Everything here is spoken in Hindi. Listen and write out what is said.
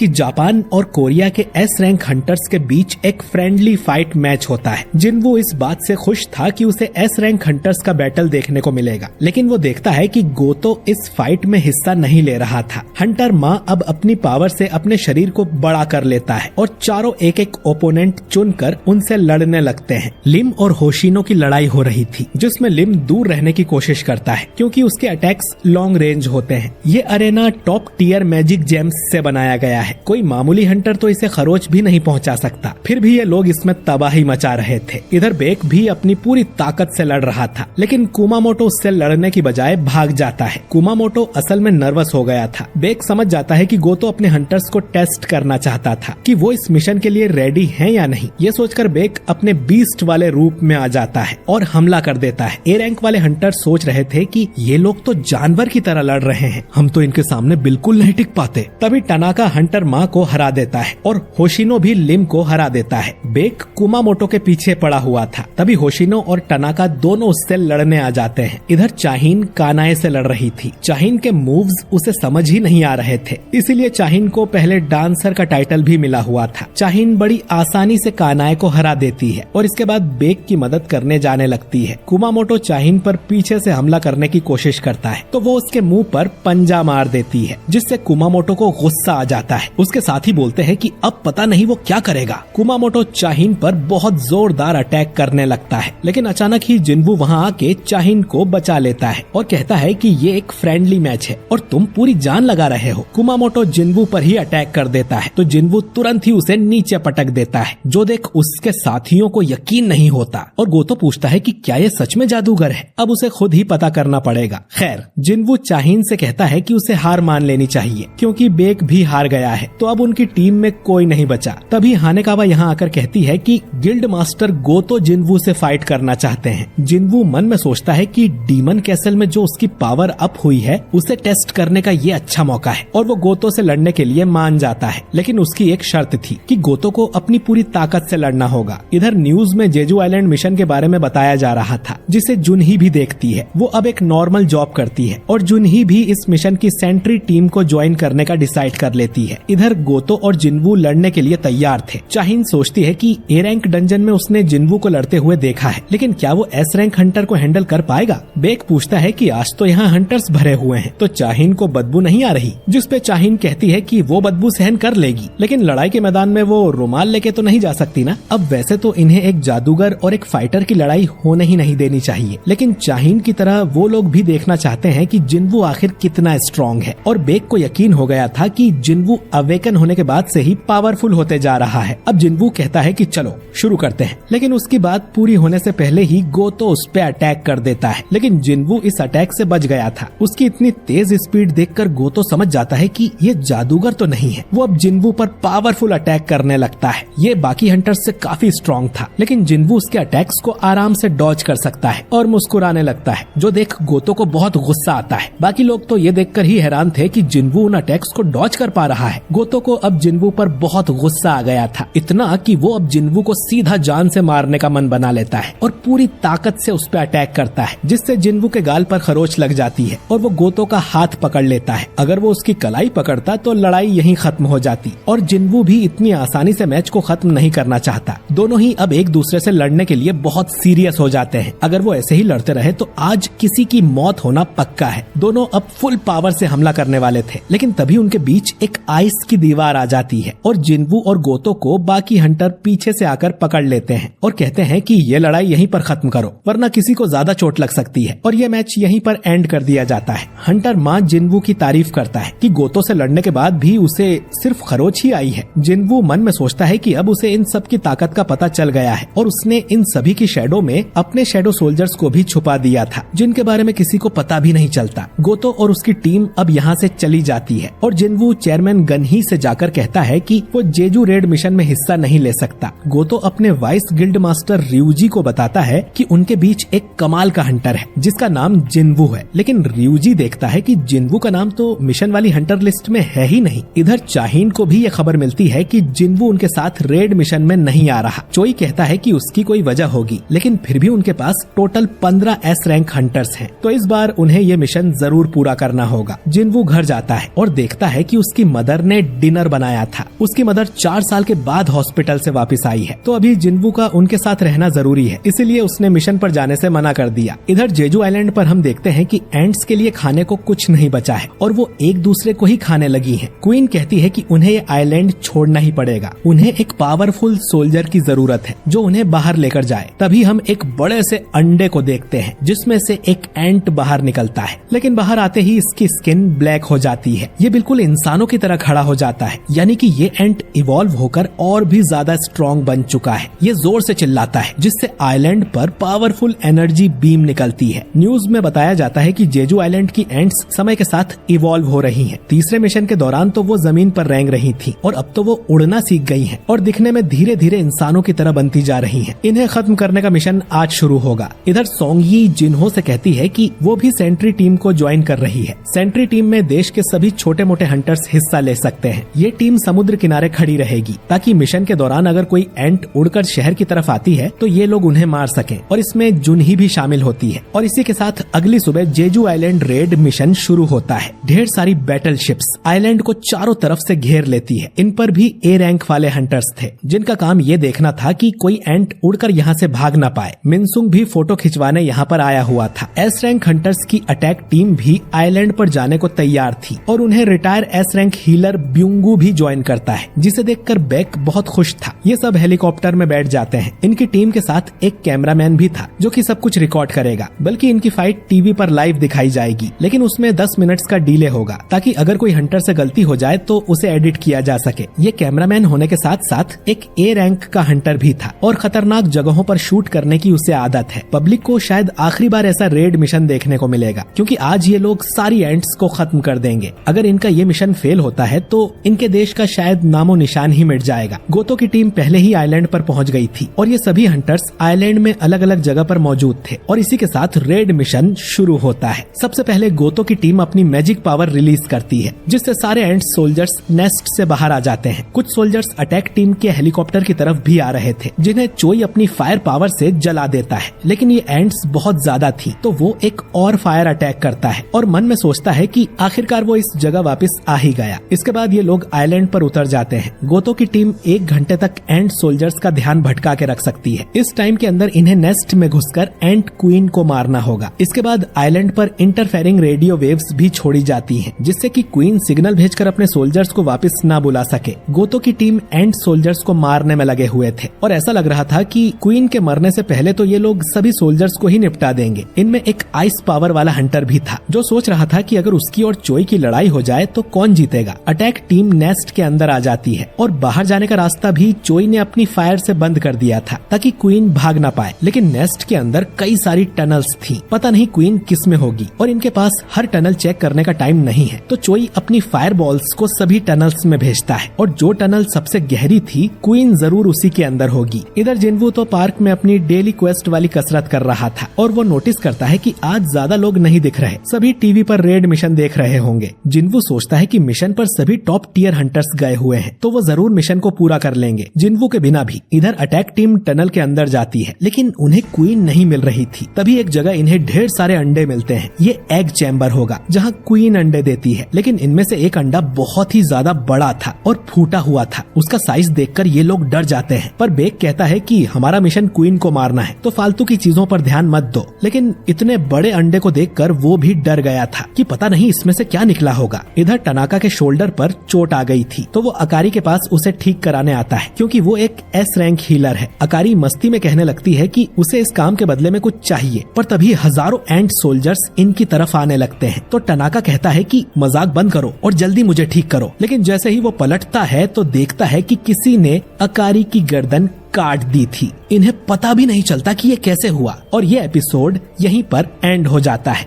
कि जापान और कोरिया के एस रैंक हंटर्स के बीच एक फ्रेंडली फाइट मैच होता है। जिन्वू इस बात से खुश था कि उसे एस रैंक हंटर्स का बैटल देखने को मिलेगा, लेकिन वो देखता है कि गोतो इस फाइट में हिस्सा नहीं ले रहा था। हंटर माँ अब अपनी पावर से अपने शरीर को बड़ा कर लेता है और चारों एक एक ओपोनेंट चुनकर उनसे लड़ने लगते हैं। लिम और होशिनो की लड़ाई हो रही थी, जिसमें लिम दूर रहने की कोशिश करता है क्योंकि उसके अटैक्स लॉन्ग रेंज होते हैं। ये arena top tier magic gems से बनाया गया है। कोई मामूली हंटर तो इसे खरोच भी नहीं पहुंचा सकता। फिर भी ये लोग इसमें तबाही मचा रहे थे। इधर बेक भी अपनी पूरी ताकत से लड़ रहा था, लेकिन कुमामोटो उससे लड़ने की बजाय भाग जाता है। कुमामोटो असल में नर्वस हो गया था। बेक समझ जाता है कि गोतो अपने हंटर्स को टेस्ट करना चाहता था कि वो इस मिशन के लिए रेडी हैं या नहीं। ये सोचकर बेक अपने बीस्ट वाले रूप में आ जाता है और हमला कर देता है। ए रैंक वाले हंटर सोच रहे थे कि ये लोग तो जानवर की तरह लड़ रहे हैं, हम तो इनके सामने बिल्कुल नहीं टिक पाते। तभी टनाका हंटर माँ को हरा देता है और होशिनो भी लिम को हरा देता है। बेक कुमामोटो के पीछे पड़ा हुआ था। तभी होशिनो और टनाका दोनों उससे लड़ने आ जाते हैं। इधर चाहीन कानाए से लड़ रही थी। चाहीन के मूव्स उसे समझ ही नहीं आ रहे थे, इसीलिए चाहीन को पहले डांसर का टाइटल भी मिला हुआ था। चाहीन बड़ी आसानी से कानाए को हरा देती है और इसके बाद बेक की मदद करने जाने लगती है। कुमामोटो चाहीन पर पीछे से हमला करने की कोशिश करता है तो वो उसके मुंह पर पंजा मार देती है, जिससे कुमामोटो को गुस्सा आ जाता है। उसके साथी बोलते हैं कि अब पता नहीं वो क्या करेगा। कुमामोटो चाहीन पर बहुत जोरदार अटैक करने लगता है, लेकिन अचानक ही जिन्वू वहाँ आके चाहीन को बचा लेता है और कहता है कि ये एक फ्रेंडली मैच है और तुम पूरी जान लगा रहे हो। कुमामोटो जिन्वू पर ही अटैक कर देता है तो जिन्वू तुरंत ही उसे नीचे पटक देता है, जो देख उसके साथियों को यकीन नहीं होता और गोतो पूछता है कि क्या ये सच में जादूगर है। अब उसे खुद ही पता करना पड़ेगा। खैर, जिन्वू चाहीन से कहता है कि उसे हार मान लेनी चाहिए क्योंकि बेक भी हार गया है, तो अब उनकी टीम में कोई नहीं बचा। तभी हानेकावा यहाँ आकर कहती है कि गिल्ड मास्टर गोतो जिन्वू से फाइट करना चाहते हैं। जिन्वू मन में सोचता है कि डीमन कैसल में जो उसकी पावर अप हुई है उसे टेस्ट करने का ये अच्छा मौका है और वो गोतो से लड़ने के लिए मान जाता है, लेकिन उसकी एक शर्त थी कि गोतो को अपनी पूरी ताकत से लड़ना होगा। इधर न्यूज में जेजू आइलैंड मिशन के बारे में बताया जा रहा था, जिसे जुनही भी देखती है। वो अब एक नॉर्मल जॉब करती है और जुनही भी इस मिशन की सेंट्री टीम को ज्वाइन करने का डिसाइड कर लेती है। इधर गोतो और जिन्वू लड़ने के लिए तैयार थे। चाहीन सोचती है कि ए रैंक डंजन में उसने जिन्वू को लड़ते हुए देखा है, लेकिन क्या वो एस रैंक हंटर को हैंडल कर पाएगा। बेक पूछता है कि आज तो यहाँ हंटर्स भरे हुए हैं, तो चाहीन को बदबू नहीं आ रही, जिस पे चाहीन कहती है कि वो बदबू सहन कर लेगी, लेकिन लड़ाई के मैदान में वो रुमाल लेके तो नहीं जा सकती ना। अब वैसे तो इन्हें एक जादूगर और एक फाइटर की लड़ाई होने ही नहीं देनी चाहिए, लेकिन चाहीन की तरह वो लोग भी देखना चाहते हैं कि जिन्वू आखिर कितना स्ट्रॉन्ग है। और बेक को यकीन हो गया था कि जिन्वू अवेकन होने के बाद से ही पावरफुल होते जा रहा है। अब जिन्वू कहता है कि चलो शुरू करते हैं, लेकिन उसकी बात पूरी होने से पहले ही गोतो उस पे अटैक कर देता है, लेकिन जिन्वू इस अटैक से बच गया था। उसकी इतनी तेज स्पीड देखकर गोतो समझ जाता है कि ये जादूगर तो नहीं है। वो अब जिन्वू पर पावरफुल अटैक करने लगता है। ये बाकी हंटर्स से काफी स्ट्रॉन्ग था, लेकिन जिन्वू उसके अटैक्स को आराम से डॉज कर सकता है और मुस्कुराने लगता है, जो देख गोतो को बहुत गुस्सा आता है। बाकी लोग तो ये देखकर ही हैरान थे कि जिन्वू उन अटैक्स को डॉज कर पा रहा है। गोतो को अब जिन्वू पर बहुत गुस्सा आ गया था, इतना कि वो अब जिन्वू को सीधा जान से मारने का मन बना लेता है और पूरी ताकत से उस पर अटैक करता है, जिससे जिन्वू के गाल पर खरोच लग जाती है और वो गोतो का हाथ पकड़ लेता है। अगर वो उसकी कलाई पकड़ता तो लड़ाई यहीं खत्म हो जाती, और जिन्वू भी इतनी आसानी से मैच को खत्म नहीं करना चाहता। दोनों ही अब एक दूसरे से लड़ने के लिए बहुत सीरियस हो जाते हैं। अगर वो ऐसे ही लड़ते रहे तो आज किसी की मौत होना पक्का है। दोनों अब फुल पावर से हमला करने वाले थे, लेकिन तभी उनके बीच एक आइस की दीवार आ जाती है और जिन्वू और गोतो को बाकी हंटर पीछे से आकर पकड़ लेते हैं और कहते हैं कि ये लड़ाई यहीं पर खत्म करो, वरना किसी को ज्यादा चोट लग सकती है, और ये मैच यहीं पर एंड कर दिया जाता है। हंटर माँ जिन्वू की तारीफ करता है कि गोतो से लड़ने के बाद भी उसे सिर्फ खरोच ही आई है। जिन्वू मन में सोचता है कि अब उसे इन सब की ताकत का पता चल गया है और उसने इन सभी की शैडो में अपने शैडो सोल्जर्स को भी छुपा दिया था, जिनके बारे में किसी को पता भी नहीं चलता। गोतो और उसकी टीम अब यहाँ से चली जाती है और जिन्वू चेयरमैन गनही से जाकर कहता है कि वो जेजू रेड मिशन में हिस्सा नहीं ले सकता। गोतो अपने वाइस गिल्ड मास्टर रियूजी को बताता है कि उनके बीच एक कमाल का हंटर है जिसका नाम जिन्वू है, लेकिन रियूजी देखता है कि जिन्वू का नाम तो मिशन वाली हंटर लिस्ट में है ही नहीं। इधर चाहीन को भी ये खबर मिलती है कि जिन्वू उनके साथ रेड मिशन में नहीं आ रहा। चोई कहता है कि उसकी कोई वजह होगी, लेकिन फिर भी उनके पास टोटल 15 एस रैंक हंटर्स हैं, तो इस बार उन्हें ये मिशन जरूर पूरा करना होगा। जिन्वू घर जाता है और देखता है कि उसकी मदर ने डिनर बनाया था। उसकी मदर 4 साल के बाद हॉस्पिटल से वापस आई है, तो अभी जिन्वू का उनके साथ रहना जरूरी है, इसीलिए उसने मिशन पर जाने से मना कर दिया। इधर जेजू आइलैंड पर हम देखते हैं कि एंट्स के लिए खाने को कुछ नहीं बचा है और वो एक दूसरे को ही खाने लगी हैं। क्वीन कहती है कि उन्हें ये आइलैंड छोड़ना ही पड़ेगा, उन्हें एक पावरफुल सोल्जर की जरूरत है जो उन्हें बाहर लेकर जाए। तभी हम एक बड़े से अंडे को देखते हैं जिसमें से एक एंट बाहर निकलता है, लेकिन बाहर आते ही इसकी स्किन ब्लैक हो जाती है। ये बिल्कुल इंसानों की तरह खड़ा हो जाता है, यानी कि ये एंट इवॉल्व होकर और भी ज्यादा स्ट्रॉन्ग बन चुका है। ये जोर से चिल्लाता है जिससे आइलैंड पर पावरफुल एनर्जी बीम निकलती है। न्यूज में बताया जाता है कि जेजू आइलैंड की एंट्स समय के साथ इवॉल्व हो रही हैं। तीसरे मिशन के दौरान तो वो जमीन पर रेंग रही थी और अब तो वो उड़ना सीख गई हैं और दिखने में धीरे धीरे इंसानों की तरह बनती जा रही हैं। इन्हें खत्म करने का मिशन आज शुरू होगा। इधर सोंगयी जिन्हो से कहती है कि वो भी सेंट्री टीम को ज्वाइन कर रही है। सेंट्री टीम में देश के सभी छोटे मोटे हंटर्स हिस्सा ले सकते हैं। ये टीम समुद्र किनारे खड़ी रहेगी ताकि मिशन के दौरान अगर कोई एंट उड़कर शहर की तरफ आती है तो ये लोग उन्हें मार सकें, और इसमें जुनही भी शामिल होती है। और इसी के साथ अगली सुबह जेजू आइलैंड रेड मिशन शुरू होता है। ढेर सारी बैटल शिप्स आइलैंड को चारों तरफ से घेर लेती है। इन पर भी ए रैंक वाले हंटर्स थे जिनका काम ये देखना था कि कोई एंट उड़कर यहाँ से भाग ना पाए। मिनसुंग भी फोटो खिंचवाने यहाँ पर आया हुआ था। एस रैंक हंटर्स की अटैक टीम भी आइलैंड पर जाने को तैयार थी और उन्हें रिटायर एस रैंक हीलर ब्यूंगू भी ज्वाइन करता है, जिसे देखकर बेक बहुत खुश था। ये सब हेलीकॉप्टर में बैठ जाते हैं। इनकी टीम के साथ एक कैमरामैन भी था जो कि सब कुछ रिकॉर्ड करेगा, बल्कि इनकी फाइट टीवी पर लाइव दिखाई जाएगी, लेकिन उसमें 10 मिनट्स का डिले होगा ताकि अगर कोई हंटर से गलती हो जाए तो उसे एडिट किया जा सके। ये कैमरामैन होने के साथ साथ एक ए रैंक का हंटर भी था और खतरनाक जगहों पर शूट करने की उसे आदत है। पब्लिक को शायद आखिरी बार ऐसा रेड मिशन देखने को मिलेगा, क्योंकि आज ये लोग सारी एंट्स को खत्म कर देंगे। अगर इनका ये मिशन फेल होता है तो इनके देश का शायद नामो निशान ही मिट जाएगा। गोतो की टीम पहले ही आइलैंड पर पहुंच गई थी और ये सभी हंटर्स आइलैंड में अलग अलग जगह पर मौजूद थे और इसी के साथ रेड मिशन शुरू होता है। सबसे पहले गोतो की टीम अपनी मैजिक पावर रिलीज करती है, जिससे सारे एंट सोल्जर्स नेस्ट से बाहर आ जाते हैं। कुछ सोल्जर्स अटैक टीम के हेलीकॉप्टर की तरफ भी आ रहे थे, जिन्हें चोई अपनी फायर पावर से जला देता है, लेकिन ये एंट्स बहुत ज्यादा थी तो वो एक और फायर अटैक करता है और मन में सोचता है कि आखिरकार वो इस जगह वापस आ ही गया। इसके बाद ये लोग आइलैंड पर उतर जाते हैं। गोतो की टीम 1 घंटे तक एंट सोल्जर्स का ध्यान भटका के रख सकती है। इस टाइम के अंदर इन्हें नेस्ट में घुसकर एंट क्वीन को मारना होगा। इसके बाद आइलैंड पर इंटरफेरिंग रेडियो वेव्स भी छोड़ी जाती हैं, जिससे कि क्वीन सिग्नल भेजकर अपने सोल्जर्स को वापस ना बुला सके। गोतो की टीम एंट सोल्जर्स को मारने में लगे हुए थे और ऐसा लग रहा था कि क्वीन के मरने से पहले तो ये लोग सभी सोल्जर्स को ही निपटा देंगे। इनमें एक आइस पावर वाला हंटर भी था जो सोच रहा था कि अगर उसकी और चोई की लड़ाई हो जाए तो कौन जीतेगा। अटैक टीम नेस्ट के अंदर आ जाती है और बाहर जाने का रास्ता भी चोई ने अपनी फायर से बंद कर दिया था ताकि क्वीन भाग ना पाए, लेकिन नेस्ट के अंदर कई सारी टनल्स थी। पता नहीं क्वीन किस में होगी और इनके पास हर टनल चेक करने का टाइम नहीं है, तो चोई अपनी फायर बॉल्स को सभी टनल्स में भेजता है और जो टनल सबसे गहरी थी क्वीन जरूर उसी के अंदर होगी। इधर जिन्वू तो पार्क में अपनी डेली क्वेस्ट वाली कसरत कर रहा था और वो नोटिस करता है कि आज ज्यादा लोग नहीं दिख रहे, सभी टीवी पर रेड मिशन देख रहे होंगे। जिन्वू सोचता है कि मिशन पर सभी टॉप टियर हंटर्स गए हुए हैं तो वो जरूर मिशन को पूरा कर लेंगे, जिन्वू के बिना भी। इधर अटैक टीम टनल के अंदर जाती है लेकिन उन्हें क्वीन नहीं मिल रही थी। तभी एक जगह इन्हें ढेर सारे अंडे मिलते हैं। ये एग चैम्बर होगा जहाँ क्वीन अंडे देती है, लेकिन इनमें से एक अंडा बहुत ही ज्यादा बड़ा था और फूटा हुआ था। उसका साइज देखकर ये लोग डर जाते हैं, पर बेक कहता है कि हमारा मिशन क्वीन को मारना है तो फालतू की चीजों पर ध्यान मत दो। लेकिन इतने बड़े अंडे को देखकर वो भी डर गया था कि पता नहीं इसमें से क्या निकला होगा। इधर टनाका के शोल्डर पर चोट आ गई थी तो वो अकारी के पास उसे ठीक कराने आता है, क्योंकि वो एक एस रैंक हीलर है। अकारी मस्ती में कहने लगती है कि उसे इस काम के बदले में कुछ चाहिए, पर तभी हजारों एंट सोल्जर्स इनकी तरफ आने लगते हैं। तो टनाका कहता है कि मजाक बंद करो और जल्दी मुझे ठीक करो, लेकिन जैसे ही वो पलटता है तो देखता है कि किसी ने अकारी की गर्दन काट दी थी। इन्हें पता भी नहीं चलता कि ये कैसे हुआ और ये एपिसोड यहीं पर एंड हो जाता है।